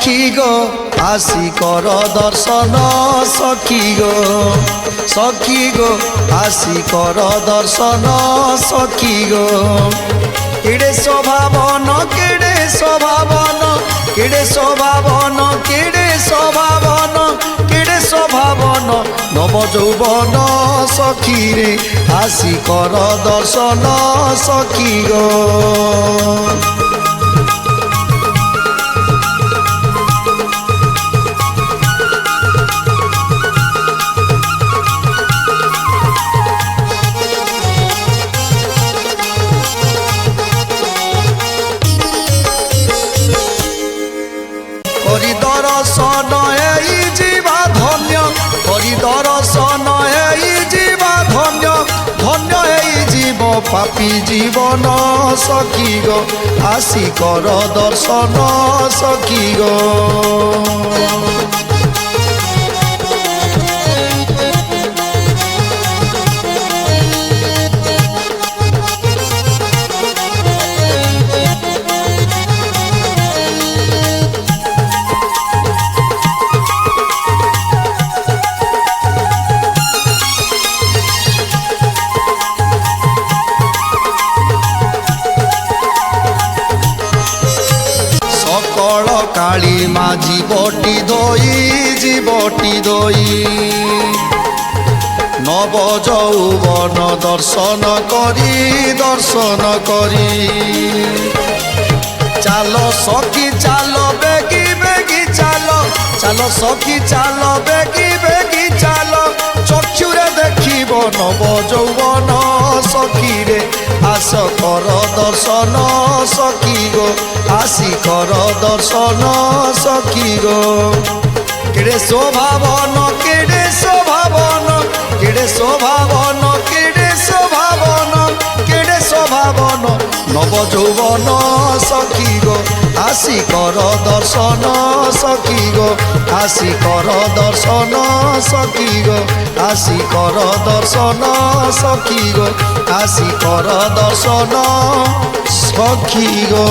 সখী গো আসি কর দর্শন সখী গো সখী গো আসি কর দর্শন সখী গো কেড়ে স্বভাবন কেড়ে স্বভাবন কেড়ে স্বভাবন কেড়ে স্বভাবন কেড়ে স্বভাবন নব যৌবন সখী রে আসি কর দর্শন সখী গো করি দর্শন এই জীবা ধন্য করি দর্শন এই জীবা ধন্য ধন্য এই জীব পাপী জীবন সখী গো আসি কর দর্শন সখী গো সকল কালী মা জীবটি দই নব যৌবন দর্শন করি চালো সখী চালো বেগি বেগি চালো চালো সখী চালো বেগি বেগি চালো চক্ষুরে দেখিব নব যৌবন সখী রে আস কর দর্শন সখী গো আসি কর দর্শন সখী গো কেড়ে স্বভাবন কেড়ে স্বভাবন কেড়ে স্বভাবন কেড়ে স্বভাবন কেড়ে স্বভাবন নব যৌবন সখী গো আসি কর দর্শন সখী গো আসি কর দর্শন সখী গো আসি কর দর্শন সখী গো আসি কর দর্শন সখী গো।